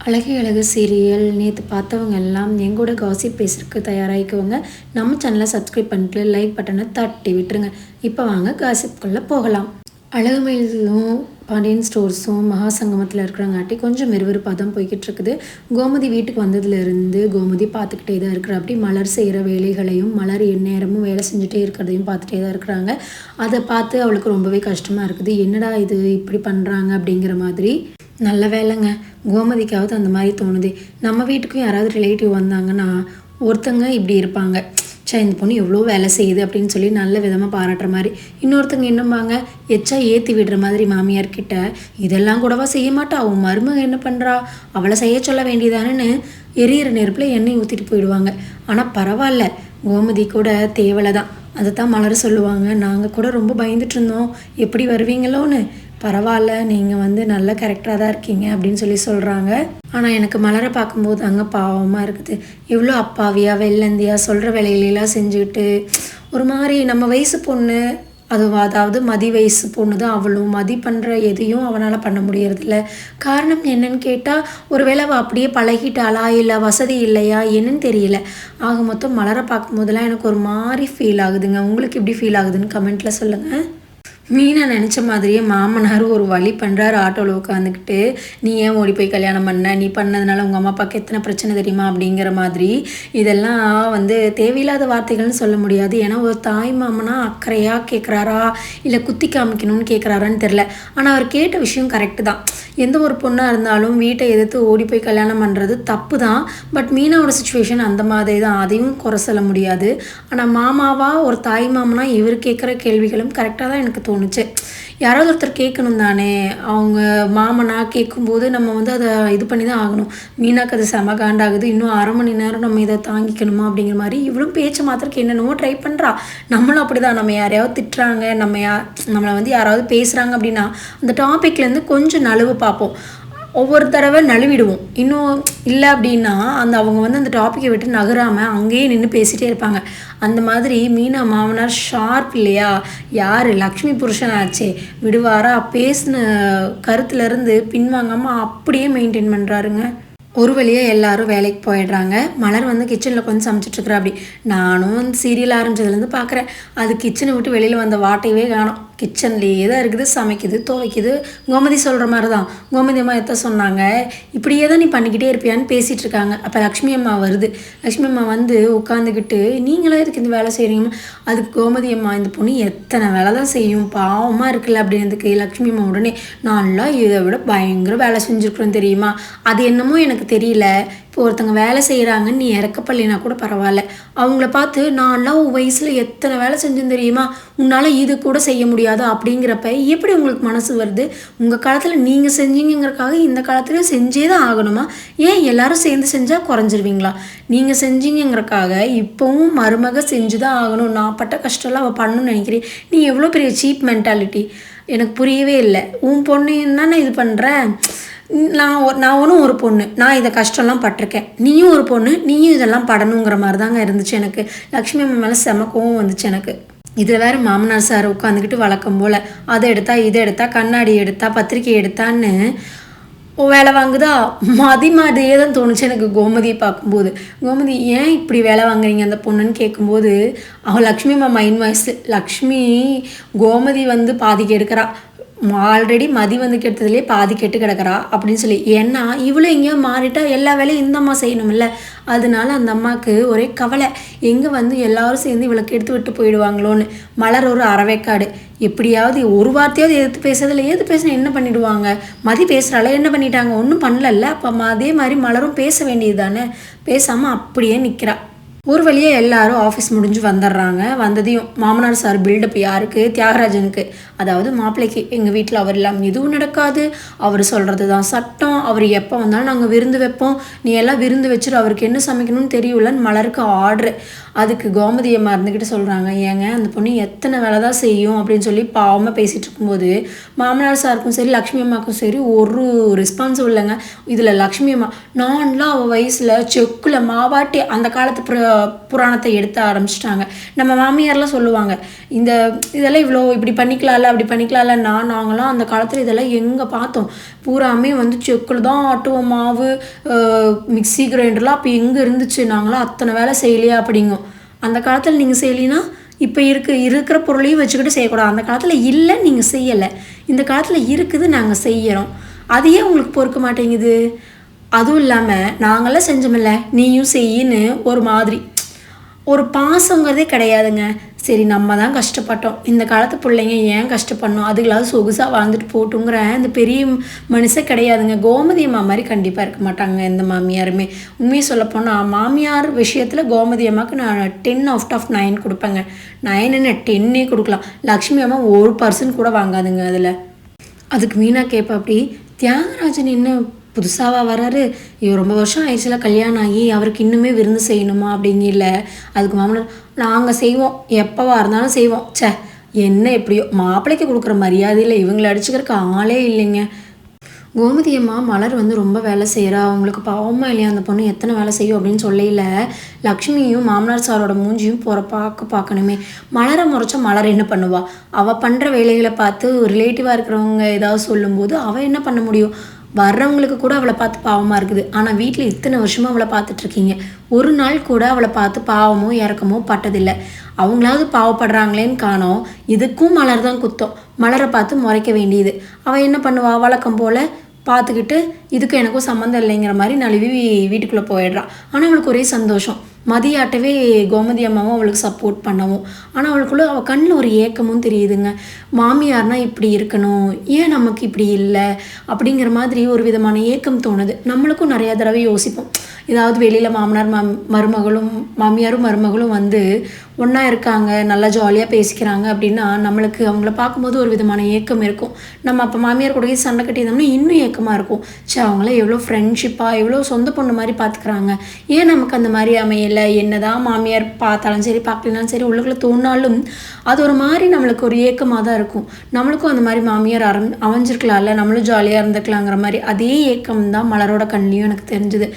அழகே அழகு சீரியல் நேற்று பார்த்தவங்க எல்லாம் எங்கூட காசிப் பேசுறதுக்கு தயாராகிக்குவாங்க. நம்ம சேனலை சப்ஸ்கிரைப் பண்ணிட்டு லைக் பட்டனை தட்டி விட்டுருங்க. இப்போ வாங்க காசிப்குள்ளே போகலாம். அழகுமயிலும் பாண்டியன் ஸ்டோர்ஸும் மகாசங்கமத்தில் இருக்கிறங்காட்டி கொஞ்சம் விறுவிறுப்பாக தான் போய்கிட்டு இருக்குது. கோமதி வீட்டுக்கு வந்ததுலேருந்து கோமதி பார்த்துக்கிட்டே தான் இருக்கிற அப்படி மலர் செய்கிற வேலைகளையும் மலர் எந்நேரமும் வேலை செஞ்சுட்டே இருக்கிறதையும் பார்த்துட்டே தான் இருக்கிறாங்க. அதை பார்த்து அவளுக்கு ரொம்பவே கஷ்டமாக இருக்குது. என்னடா இது இப்படி பண்ணுறாங்க அப்படிங்கிற மாதிரி. நல்ல வேலைங்க, கோமதிக்காவது அந்த மாதிரி தோணுது. நம்ம வீட்டுக்கும் யாராவது ரிலேட்டிவ் வந்தாங்கன்னா ஒருத்தங்க இப்படி இருப்பாங்க, இந்த பொண்ணு எவ்வளோ வேலை செய்யுது அப்படின்னு சொல்லி நல்ல விதமாக பாராட்டுற மாதிரி. இன்னொருத்தங்க என்னம்பாங்க, எச்சா ஏற்றி விடுற மாதிரி மாமியார்கிட்ட. இதெல்லாம் கூடவா செய்ய மாட்டா, அவன் மருமக என்ன பண்ணுறா, அவளை செய்ய சொல்ல வேண்டியதானேன்னு எரியிற நெருப்பில் எண்ணெய் ஊற்றிட்டு போயிடுவாங்க. ஆனால் பரவாயில்ல, கோமதி கூட தேவலை தான். அதை தான் மலர் சொல்லுவாங்க, நாங்கள் கூட ரொம்ப பயந்துட்டு இருந்தோம் எப்படி வருவீங்களோன்னு. பரவாயில்ல, நீங்கள் நல்ல கரெக்டாக தான் இருக்கீங்க அப்படின்னு சொல்கிறாங்க. ஆனால் எனக்கு மலரை பார்க்கும்போது அங்கே பாவமாக இருக்குது. இவ்வளோ அப்பாவியாக வெள்ளந்தியாக சொல்கிற வேலையிலலாம் செஞ்சுக்கிட்டு ஒரு மாதிரி நம்ம வயசு பொண்ணு, அதாவது மதி வயசு பொண்ணு தான் அவளும். மதி பண்ணுற எதையும் அவனால் பண்ண முடியறதில்ல. காரணம் என்னன்னு கேட்டால், ஒரு வேளை அவள் அப்படியே பழகிட்டாளா, இல்லை வசதி இல்லையா என்னன்னு தெரியல. ஆக மொத்தம் மலரை பார்க்கும்போதெல்லாம் எனக்கு ஒரு மாதிரி ஃபீல் ஆகுதுங்க. உங்களுக்கு எப்படி ஃபீல் ஆகுதுன்னு கமெண்ட்டில் சொல்லுங்கள். மீனா நினச்ச மாதிரியே மாமனார் ஒரு வழி பண்ணுறாரு. ஆட்டோவில் உட்காந்துக்கிட்டு, நீ ஏன் ஓடி போய் கல்யாணம் பண்ண, நீ பண்ணதுனால உங்கள் அம்மா அப்பாவுக்கு எத்தனை பிரச்சனை தெரியுமா அப்படிங்கிற மாதிரி. இதெல்லாம் தேவையில்லாத வார்த்தைகள்னு சொல்ல முடியாது. ஏன்னா ஒரு தாய் மாமனா அக்கறையாக கேட்குறாரா இல்லை குத்தி காமிக்கணும்னு கேட்குறாரான்னு தெரில. ஆனால் அவர் கேட்ட விஷயம் கரெக்டு தான். எந்த ஒரு பொண்ணாக இருந்தாலும் வீட்டை எதிர்த்து ஓடி போய் கல்யாணம் பண்ணுறது தப்பு தான். பட் மீனாவோட சுச்சுவேஷன் அந்த மாதிரி தான், அதையும் குறை சொல்ல முடியாது. ஆனால் மாமாவா ஒரு தாய் மாமனா இவர் கேட்குற கேள்விகளும் கரெக்டாக தான் எனக்கு தோணுச்சு. யாராவது ஒருத்தர் கேட்கணும் தானே. அவங்க மாமனா கேட்கும்போது நம்ம அதை இது பண்ணி தான் ஆகணும். மீனாக்கு அது செம காண்டாகுது. இன்னும் 1/2 மணி நேரம் நம்ம இதை தாங்கிக்கணுமா அப்படிங்கிற மாதிரி. இவ்வளோ பேச்சு மாத்திரக்கு என்னென்னமோ ட்ரை பண்ணுறா. நம்மளும் அப்படி தான். நம்ம யாரையாவது திட்டுறாங்க, நம்மளை யாராவது பேசுகிறாங்க அப்படின்னா அந்த டாப்பிக்லேருந்து கொஞ்சம் நழுவு பார்ப்போம். ஒவ்வொரு தடவை நழுவிடுவோம். இன்னும் இல்லை அப்படின்னா அவங்க அந்த டாப்பிக்கை விட்டு நகராமல் அங்கேயே நின்று பேசிகிட்டே இருப்பாங்க. அந்த மாதிரி மீனா மாமனார் ஷார்ப் இல்லையா. யார் லக்ஷ்மி புருஷன் ஆச்சே, விடுவாரா, பேசின கருத்துலேருந்து பின்வாங்காமல் அப்படியே மெயின்டைன் பண்ணுறாருங்க. ஒரு வழியாக எல்லாரும் வேலைக்கு போயிடுறாங்க. மலர் கிச்சனில் கொஞ்சம் சமைச்சிட்ருக்குறா. அப்படி நானும் சீரியல் ஆரம்பிச்சதுலேருந்து பார்க்குறேன். அது கிச்சனை விட்டு வெளியில் வந்த வாட்டையவே காணும். கிச்சன்லேயே தான் இருக்குது, சமைக்குது, துவைக்குது. கோமதி சொல்கிற மாதிரி தான். கோமதி அம்மா எத்த சொன்னாங்க, இப்படியே தான் நீ பண்ணிக்கிட்டே இருப்பியான்னு பேசிகிட்டு இருக்காங்க. அப்போ லக்ஷ்மி அம்மா வருது. லக்ஷ்மி அம்மா உட்காந்துக்கிட்டு, நீங்களாம் இதுக்கு இந்த வேலை செய்கிறீங்கம்மா. அதுக்கு கோமதி அம்மா, இந்த பொண்ணு எத்தனை வேலை தான் செய்யும், பாவமாக இருக்குல்ல அப்படின்றதுக்கு லக்ஷ்மி அம்மா உடனே, நான்லாம் இதை விட பயங்கர வேலை செஞ்சுருக்குறேன்னு தெரியுமா. அது என்னமோ எனக்கு தெரியல. இப்போ ஒருத்தங்க வேலை செய்கிறாங்கன்னு நீ இறக்கப்படலைனா கூட பரவாயில்ல. அவங்கள பார்த்து நான்லாம் உன் வயசில் எத்தனை வேலை செஞ்சேன்னு தெரியுமா, உன்னால் இது கூட செய்ய முடியாது அப்படிங்கிறப்ப எப்படி உங்களுக்கு மனசு வருது? உங்கள் காலத்தில் நீங்கள் செஞ்சீங்கிறதுக்காக இந்த காலத்துலேயும் செஞ்சே தான் ஆகணுமா? ஏன் எல்லாரும் சேர்ந்து செஞ்சால் குறைஞ்சிருவீங்களா? நீங்கள் செஞ்சீங்கிறக்காக இப்போவும் மருமக செஞ்சு தான் ஆகணும். நான் பட்ட கஷ்டம்லாம் அவள் பண்ணணும்னு நினைக்கிறேன். நீ எவ்வளோ பெரிய சீப் மென்டாலிட்டி, எனக்கு புரியவே இல்லை. உன் பொண்ணு என்னென்ன இது பண்ணுறேன். நான் ஒன்றும் ஒரு பொண்ணு, நான் இதை கஷ்டம்லாம் பட்டிருக்கேன். நீயும் ஒரு பொண்ணு, நீயும் இதெல்லாம் படணுங்கிற மாதிரி தாங்க இருந்துச்சு எனக்கு. லக்ஷ்மி அம்மா மேலே செம கோவம் வந்துச்சு எனக்கு. இதில் வேறு மாமனார் சார் உட்காந்துக்கிட்டு வழக்கம் போல் அதை எடுத்தா இதை எடுத்தா, கண்ணாடி எடுத்தா, பத்திரிக்கை எடுத்தான்னு வேலை வாங்குதா. மாதிரியே தான் தோணுச்சு எனக்கு கோமதியை பார்க்கும்போது. கோமதி ஏன் இப்படி வேலை வாங்குறீங்க அந்த பொண்ணுன்னு கேட்கும்போது, அவள் லக்ஷ்மி அம்மா மைண்ட் வாய்ஸ். லக்ஷ்மி கோமதி பாதிக்கு எடுக்கிறா. ஆல்ரெடி மதி கெட்டதுலேயே பாதி கெட்டு கிடக்கிறா அப்படின்னு சொல்லி. ஏன்னா இவ்வளோ எங்கேயோ மாறிட்டா எல்லா வேலையும் இந்த அம்மா செய்யணும்ல. அதனால அந்த அம்மாவுக்கு ஒரே கவலை, எங்கே எல்லாரும் சேர்ந்து இவளுக்கு எடுத்து விட்டு போயிடுவாங்களோன்னு. மலர் ஒரு அறவேக்காடு. எப்படியாவது ஒரு வார்த்தையாவது எதிர்த்து பேசுறதில்ல. எதிர்த்து பேசினா என்ன பண்ணிவிடுவாங்க? மதி பேசுகிறாள், என்ன பண்ணிட்டாங்க? ஒன்றும் பண்ணலல்ல. அப்போ அதே மாதிரி மலரும் பேச வேண்டியது தானே. பேசாமல் அப்படியே நிற்கிறா. ஒரு வழியாக எல்லாரும் ஆஃபீஸ் முடிஞ்சு வந்துடுறாங்க. வந்ததையும் மாமனார் சார் பில்டப் யாருக்கு? தியாகராஜனுக்கு, அதாவது மாப்பிள்ளைக்கு. எங்கள் வீட்டில் அவர் இல்லாமல் எதுவும் நடக்காது, அவர் சொல்கிறது தான் சட்டம், அவர் எப்போ வந்தாலும் நாங்கள் விருந்து வைப்போம், நீ எல்லாம் விருந்து வச்சுட்டு அவருக்கு என்ன சமைக்கணும்னு தெரியலன்னு மலருக்கு ஆர்டரு. அதுக்கு கோமதி அம்மா இருந்துக்கிட்டு சொல்கிறாங்க, ஏங்க அந்த பொண்ணு எத்தனை வேலை தான் செய்யும் அப்படின்னு சொல்லி பாவமாக பேசிகிட்டு இருக்கும்போது மாமனார் சாருக்கும் சரி லக்ஷ்மி அம்மாவுக்கும் சரி ஒரு ரெஸ்பான்சிபிள் இல்லைங்க. இதில் லக்ஷ்மி அம்மா, நான்லாம் அவள் வயசில் செக்கில் மாவாட்டி அந்த காலத்து புராணத்தை எடுத்து ஆரம்பிச்சிட்டாங்க. நம்ம மாமியார்லாம் சொல்லுவாங்க, இதெல்லாம் இவ்வளோ இப்படி பண்ணிக்கலாம்ல அப்படி பண்ணிக்கலாம்ல. நாங்களாம் அந்த காலத்தில் இதெல்லாம் எங்கே பார்த்தோம், பூராமே வந்து செக்கில் தான் ஆட்டுவோம் மாவு, மிக்சி கிரைண்டர்லாம் அப்போ எங்கே இருந்துச்சு, நாங்களாம் அத்தனை வேலை செய்யலையா அப்படிங்கும். அந்த காலத்தில் நீங்கள் செய்யலினா இப்போ இருக்கிற பொருளையும் வச்சுக்கிட்டு செய்யக்கூடாது. அந்த காலத்தில் இல்லை நீங்கள் செய்யலை, இந்த காலத்தில் இருக்குது நாங்கள் செய்கிறோம், அதையே உங்களுக்கு பொறுக்க மாட்டேங்குது. அதுவும் இல்லாமல் நாங்களாம் செஞ்சோமில்ல நீயும் செய்யின்னு ஒரு மாதிரி ஒரு பாசங்கிறதே கிடையாதுங்க. சரி நம்ம தான் கஷ்டப்பட்டோம், இந்த காலத்து பிள்ளைங்க ஏன் கஷ்டப்படணும், அதுகளாவது சொகுசாக வாழ்ந்துட்டு போட்டுங்கிற இந்த பெரிய மனுஷன் கிடையாதுங்க. கோமதி அம்மா மாதிரி கண்டிப்பாக இருக்க மாட்டாங்க எந்த மாமியாருமே. உண்மையை சொல்லப்போனால் மாமியார் விஷயத்தில் கோமதி அம்மாவுக்கு நான் 10/9 கொடுப்பேங்க. 9 என்ன 10 கொடுக்கலாம். லக்ஷ்மி அம்மா 1% கூட வாங்காதுங்க அதில். அதுக்கு மீனா கேட்பா, அப்படி தியாகராஜன் என்ன புதுசாக வராரு, இவர் ரொம்ப வருஷம் ஆயிடுச்சுல கல்யாணம் ஆகி, அவருக்கு இன்னுமே விருந்து செய்யணுமா அப்படிங்க. இல்லை, அதுக்கு மாமனார் நாங்கள் செய்வோம், எப்போவா இருந்தாலும் செய்வோம். என்ன எப்படியோ மாப்பிள்ளைக்கு கொடுக்குற மரியாதையில் இவங்களை அடிச்சுக்கிறதுக்கு ஆளே இல்லைங்க. கோமதி அம்மா மலர் வந்து ரொம்ப வேலை செய்கிறா, அவங்களுக்கு பாவமா இல்லையா அந்த பொண்ணு எத்தனை வேலை செய்யும் அப்படின்னு சொல்லையில் லக்ஷ்மியும் மாமனார் சாரோட மூஞ்சியும் பார்க்கணுமே. மலரை முறைச்சா மலர் என்ன பண்ணுவா, அவள் பண்ணுற வேலைகளை பார்த்து ரிலேட்டிவாக இருக்கிறவங்க ஏதாவது சொல்லும்போது அவள் என்ன பண்ண முடியும். வர்றவங்களுக்கு கூட அவளை பார்த்து பாவமாக இருக்குது. ஆனால் வீட்டில் இத்தனை வருஷமாக அவளை பார்த்துட்ருக்கீங்க, ஒரு நாள் கூட அவளை பார்த்து பாவமோ இறக்கமோ பட்டதில்லை. அவங்களாவது பாவப்படுறாங்களேன்னு காணோம். இதுக்கும் மலர் தான் குத்தம், மலரை பார்த்து முறைக்க வேண்டியது. அவள் என்ன பண்ணுவா, வழக்கம் போல் பார்த்துக்கிட்டு இதுக்கும் எனக்கும் சம்மந்தம் இல்லைங்கிற மாதிரி நழுவி வீட்டுக்குள்ளே போயிடுறான். ஆனால் அவளுக்கு ஒரே சந்தோஷம், மதியாட்டவே கோமதி அம்மாவும் அவளுக்கு சப்போர்ட் பண்ணவும். ஆனால் அவளுக்குள்ள அவள் கண்ணில் ஒரு ஏக்கமும் தெரியுதுங்க. மாமியார்னா இப்படி இருக்கணும், ஏன் நமக்கு இப்படி இல்லை அப்படிங்கிற மாதிரி ஒரு விதமான ஏக்கம் தோணுது. நம்மளுக்கும் நிறையா தடவை யோசிப்போம், ஏதாவது வெளியில் மாமனார் மாமியாரும் மருமகளும் வந்து ஒன்றா இருக்காங்க, நல்லா ஜாலியாக பேசிக்கிறாங்க அப்படின்னா நம்மளுக்கு அவங்கள பார்க்கும்போது ஒரு விதமான ஏக்கம் இருக்கும். நம்ம அப்போ மாமியார் கூட சண்டை கட்டியிருந்தோம்னா இன்னும் ஏக்கமாக இருக்கும். அவங்களாம் எவ்வளோ ஃப்ரெண்ட்ஷிப்பாக எவ்வளோ சொந்த பொண்ணு மாதிரி பார்த்துக்கிறாங்க, ஏன் நமக்கு அந்த மாதிரி அமையலை. என்னதான் மாமியார் பார்த்தாலும் சரி பார்க்கலனாலும் சரி உள்ளுக்குள்ளே தோணாலும் அது ஒரு மாதிரி நம்மளுக்கு ஒரு ஏக்கமாக தான் இருக்கும். நம்மளுக்கும் அந்த மாதிரி மாமியார் அமைஞ்சிருக்கலாம்ல, நம்மளும் ஜாலியாக இருந்துக்கலாங்கிற மாதிரி அதே ஏக்கம் தான் மலரோட கண்ணிலையும் எனக்கு தெரிஞ்சுது.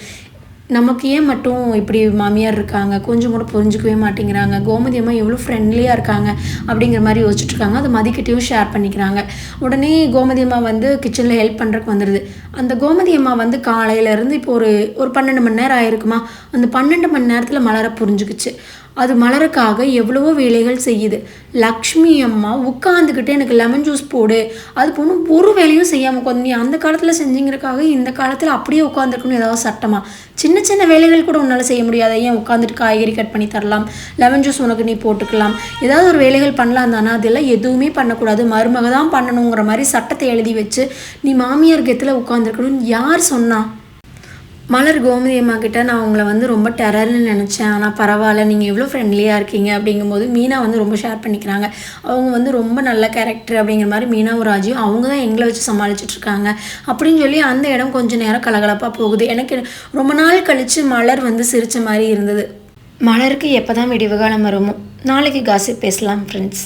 நமக்கு ஏன் மட்டும் இப்படி மாமியார் இருக்காங்க, கொஞ்சம் கூட புரிஞ்சுக்கவே மாட்டேங்கிறாங்க. கோமதி அம்மா எவ்வளோ ஃப்ரெண்ட்லியாக இருக்காங்க அப்படிங்கிற மாதிரி யோசிச்சுட்ருக்காங்க. அதை மதிக்கிட்டையும் ஷேர் பண்ணிக்கிறாங்க. உடனே கோமதி அம்மா வந்து கிச்சனில் ஹெல்ப் பண்ணுறதுக்கு வந்துடுது. அந்த கோமதி அம்மா வந்து காலையிலேருந்து இப்போ ஒரு 12 மணி நேரம் ஆயிருக்குமா, அந்த 12 மணி நேரத்தில் மலரை புரிஞ்சுக்குச்சு. அது மலருக்காக எவ்வளவோ வேலைகள் செய்யுது. லக்ஷ்மி அம்மா உட்காந்துக்கிட்டு எனக்கு லெமன் ஜூஸ் போடு, அது பொண்ணு ஒரு வேலையும் செய்யாமல் உட்காந்து, நீ அந்த காலத்தில் செஞ்சுங்கிறக்காக இந்த காலத்தில் அப்படியே உட்காந்துருக்கணும் ஏதாவது சட்டமா? சின்ன சின்ன வேலைகள் கூட உன்னால் செய்ய முடியாத, ஏன் உட்காந்துட்டு காய்கறி கட் பண்ணி தரலாம், லெமன் ஜூஸ் உனக்கு நீ போட்டுக்கலாம், ஏதாவது ஒரு வேலைகள் பண்ணலாம் தானே. அதெல்லாம் எதுவுமே பண்ணக்கூடாது, மருமக தான் பண்ணணுங்கிற மாதிரி சட்டத்தை எழுதி வச்சு நீ மாமியார் கெத்தில் உட்காந்துருக்கணும்னு யார் சொன்னா? மலர் கோமதி அம்மா கிட்ட நான் உங்களை வந்து ரொம்ப டெரர்னு நினச்சேன், ஆனால் பரவாயில்ல நீங்கள் எவ்வளோ ஃப்ரெண்ட்லியாக இருக்கீங்க அப்படிங்கும்போது மீனா வந்து ரொம்ப ஷேர் பண்ணிக்கிறாங்க. அவங்க வந்து ரொம்ப நல்ல கேரக்டர் அப்படிங்கிற மாதிரி மீனாவும் ராஜியும் அவங்க தான் எங்களை வச்சு சமாளிச்சிட்ருக்காங்க அப்படின்னு சொல்லி அந்த இடம் கொஞ்சம் நேரம் கலகலப்பாக போகுது. எனக்கு ரொம்ப நாள் கழித்து மலர் வந்து சிரித்த மாதிரி இருந்தது. மலருக்கு எப்போ தான் விடிவு காலம் வருமோ. நாளைக்கு காசிப் பேசலாம் ஃப்ரெண்ட்ஸ்.